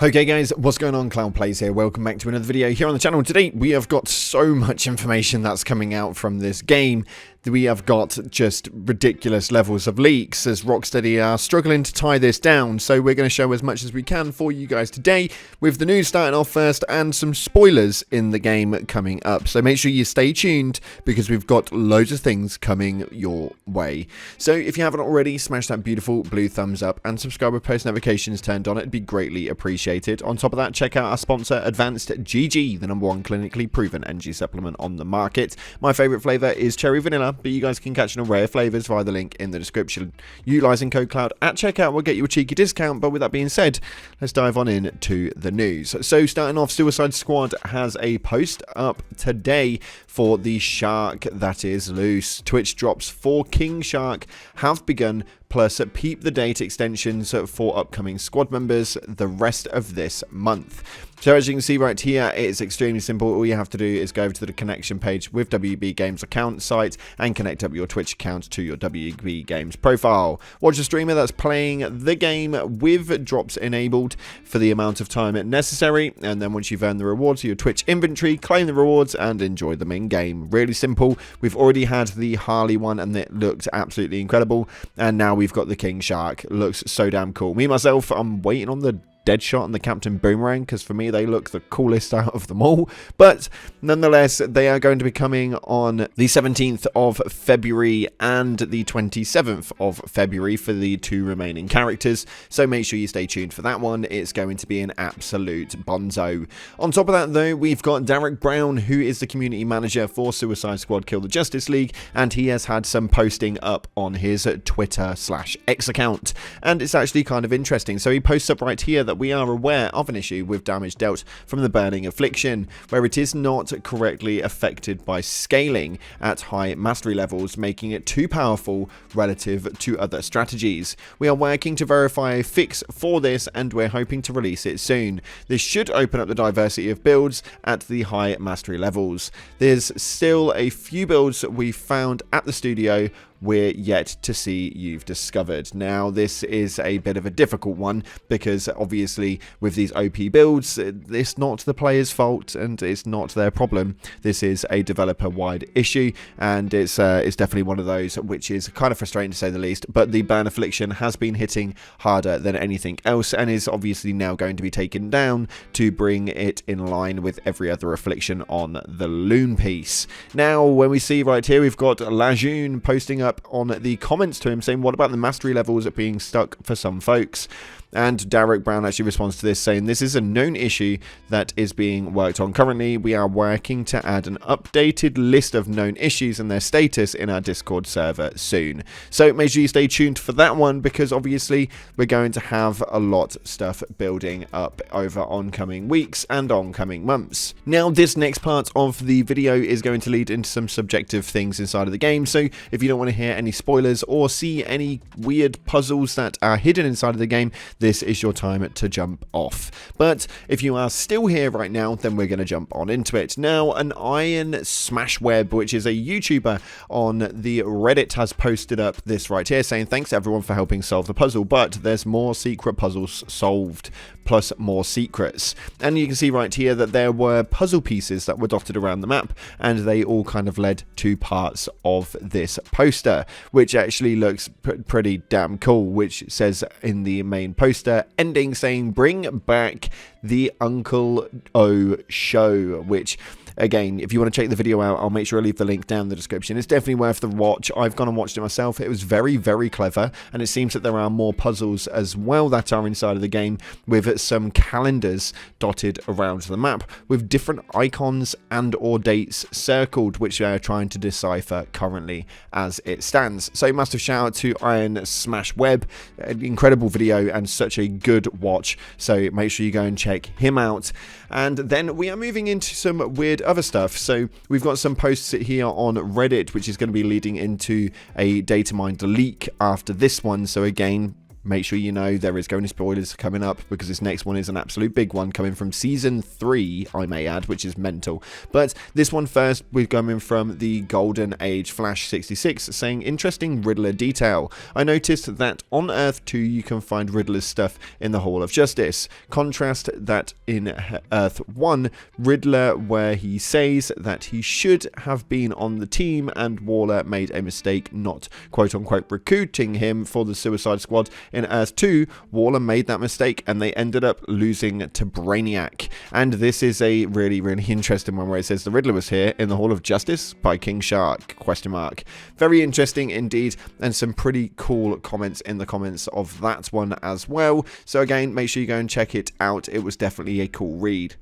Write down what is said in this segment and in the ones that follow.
Okay guys, what's going on? Cloud Plays here. Welcome back to another video here on the channel. Today we have got so much information that's coming out from this game. We have got just ridiculous levels of leaks as Rocksteady are struggling to tie this down. So we're going to show as much as we can for you guys today, with the news starting off first and some spoilers in the game coming up. So make sure you stay tuned because we've got loads of things coming your way. So if you haven't already, smash that beautiful blue thumbs up and subscribe with post notifications turned on. It'd be greatly appreciated. On top of that, check out our sponsor Advanced GG, the #1 clinically proven energy supplement on the market. My favourite flavour is cherry vanilla, but you guys can catch an array of flavours via the link in the description. Utilising code CLOUD at checkout will get you a cheeky discount, but with that being said, let's dive on in to the news. So starting off, Suicide Squad has a post up today for the shark that is loose. Twitch drops for King Shark have begun, plus peep the date extensions for upcoming squad members the rest of this month. So as you can see right here, it's extremely simple. All you have to do is go over to the connection page with WB Games account site and connect up your Twitch account to your WB Games profile. Watch a streamer that's playing the game with drops enabled for the amount of time necessary, and then once you've earned the rewards, your Twitch inventory, claim the rewards and enjoy them in game. Really simple. We've already had the Harley one and it looked absolutely incredible, and now we've got the King Shark. Looks so damn cool. Me myself, I'm waiting on the Deadshot and the Captain Boomerang because for me they look the coolest out of them all, but nonetheless they are going to be coming on the 17th of February and the 27th of February for the two remaining characters, so make sure you stay tuned for that one. It's going to be an absolute bonzo. On top of that though, we've got Derek Brown, who is the community manager for Suicide Squad Kill the Justice League, and he has had some posting up on his Twitter/X account, and it's actually kind of interesting. So he posts up right here that we are aware of an issue with damage dealt from the burning Affliction, where it is not correctly affected by scaling at high mastery levels, making it too powerful relative to other strategies. We are working to verify a fix for this and we're hoping to release it soon. This should open up the diversity of builds at the high mastery levels. There's still a few builds we've found at the studio we're yet to see you've discovered. Now this is a bit of a difficult one because obviously with these OP builds, it's not the player's fault and it's not their problem. This is a developer wide issue, and it's definitely one of those which is kind of frustrating to say the least. But the burn Affliction has been hitting harder than anything else and is obviously now going to be taken down to bring it in line with every other Affliction on the Loon piece. Now when we see right here, we've got Lajoon posting up on the comments to him saying, what about the mastery levels being stuck for some folks? And Derek Brown actually responds to this saying, this is a known issue that is being worked on currently. We are working to add an updated list of known issues and their status in our Discord server soon. So make sure you stay tuned for that one, because obviously we're going to have a lot of stuff building up over oncoming weeks and oncoming months. Now this next part of the video is going to lead into some subjective things inside of the game. So if you don't want to hear any spoilers or see any weird puzzles that are hidden inside of the game, this is your time to jump off. But if you are still here right now, then we're going to jump on into it. Now, an Iron Smashweb, which is a YouTuber on the Reddit, has posted up this right here saying, thanks everyone for helping solve the puzzle, but there's more secret puzzles solved, plus more secrets. And you can see right here that there were puzzle pieces that were dotted around the map, and they all kind of led to parts of this poster, which actually looks pretty damn cool, which says in the main poster ending saying, bring back the Uncle O show, which again, if you want to check the video out, I'll make sure I leave the link down in the description. It's definitely worth the watch. I've gone and watched it myself. It was very, very clever, and it seems that there are more puzzles as well that are inside of the game, with some calendars dotted around the map with different icons and or dates circled, which they are trying to decipher currently as it stands. So massive shout out to Iron Smashweb. An incredible video and such a good watch, so make sure you go and check him out. And then we are moving into some weird other stuff. So we've got some posts here on Reddit, which is going to be leading into a data mined leak after this one. So again, make sure you know there is going to be spoilers coming up, because this next one is an absolute big one coming from Season 3, I may add, which is mental. But this one first, we're coming from the Golden Age Flash 66, saying, interesting Riddler detail. I noticed that on Earth 2 you can find Riddler's stuff in the Hall of Justice. Contrast that in Earth 1, Riddler, where he says that he should have been on the team and Waller made a mistake not quote-unquote recruiting him for the Suicide Squad. In Earth 2, Waller made that mistake and they ended up losing to Brainiac. And this is a really, really interesting one where it says the Riddler was here in the Hall of Justice by King Shark, question mark. Very interesting indeed, and some pretty cool comments in the comments of that one as well. So again, make sure you go and check it out. It was definitely a cool read.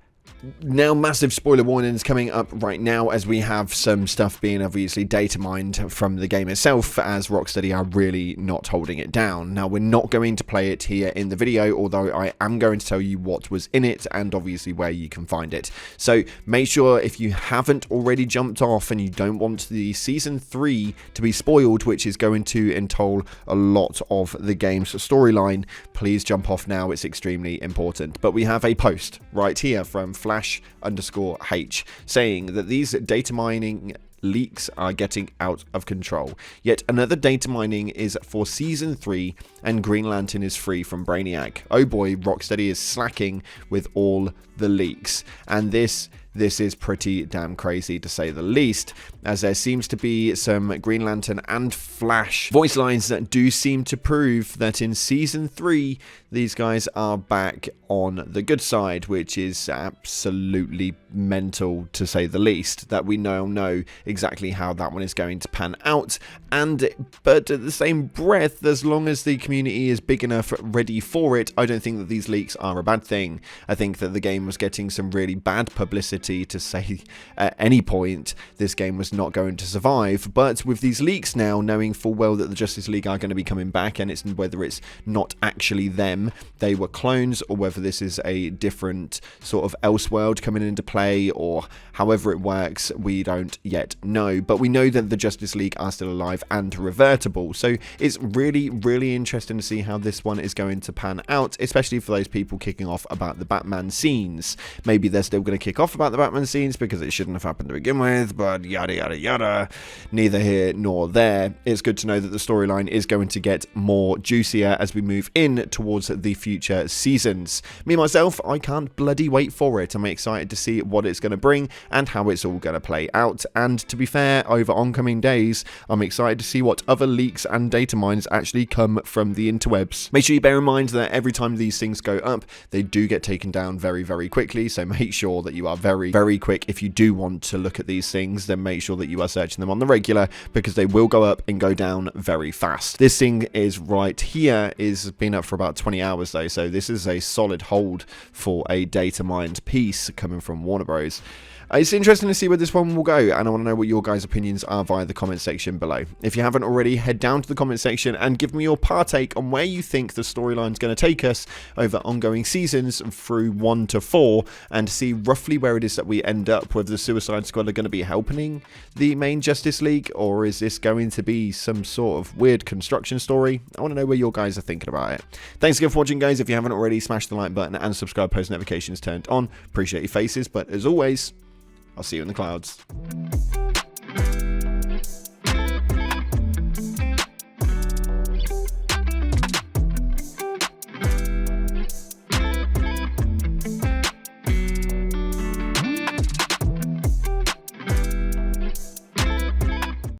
Now, massive spoiler warnings coming up right now, as we have some stuff being obviously data mined from the game itself, as Rocksteady are really not holding it down. Now, we're not going to play it here in the video, although I am going to tell you what was in it and obviously where you can find it. So make sure, if you haven't already jumped off and you don't want the Season 3 to be spoiled, which is going to entail a lot of the game's storyline, please jump off now. It's extremely important. But we have a post right here from Flash_H saying that these data mining leaks are getting out of control. Yet another data mining is for Season 3 and Green Lantern is free from Brainiac. Oh boy, Rocksteady is slacking with all the leaks. And this is pretty damn crazy to say the least, as there seems to be some Green Lantern and Flash voice lines that do seem to prove that in Season 3 these guys are back on the good side, which is absolutely mental to say the least, that we now know exactly how that one is going to pan out. But at the same breath, as long as the community is big enough ready for it, I don't think that these leaks are a bad thing. I think that the game was getting some really bad publicity to say at any point this game was not going to survive, but with these leaks now, knowing full well that the Justice League are going to be coming back, and it's whether it's not actually them, they were clones, or whether this is a different sort of Elseworld coming into play, or however it works, we don't yet know. But we know that the Justice League are still alive and revertible, so it's really, really interesting to see how this one is going to pan out, especially for those people kicking off about the Batman scenes. Maybe they're still going to kick off about the Batman scenes because it shouldn't have happened to begin with, but yada yada yada, neither here nor there. It's good to know that the storyline is going to get more juicier as we move in towards the future seasons. Me myself, I can't bloody wait for it. I'm excited to see what it's going to bring and how it's all going to play out. And to be fair, over oncoming days, I'm excited to see what other leaks and data mines actually come from the interwebs. Make sure you bear in mind that every time these things go up, they do get taken down very, very quickly. So make sure that you are very, very quick. If you do want to look at these things, then make sure that you are searching them on the regular, because they will go up and go down very fast. This thing is right here, is been up for about 20 hours though, so this is a solid hold for a data mined piece coming from Warner Bros. It's interesting to see where this one will go, and I want to know what your guys' opinions are via the comment section below. If you haven't already, head down to the comment section and give me your partake on where you think the storyline's going to take us over ongoing seasons through 1 to 4, and see roughly where it is that we end up, whether the Suicide Squad are going to be helping the main Justice League, or is this going to be some sort of weird construction story? I want to know where your guys are thinking about it. Thanks again for watching, guys. If you haven't already, smash the like button and subscribe, post notifications turned on. Appreciate your faces, but as always, I'll see you in the clouds.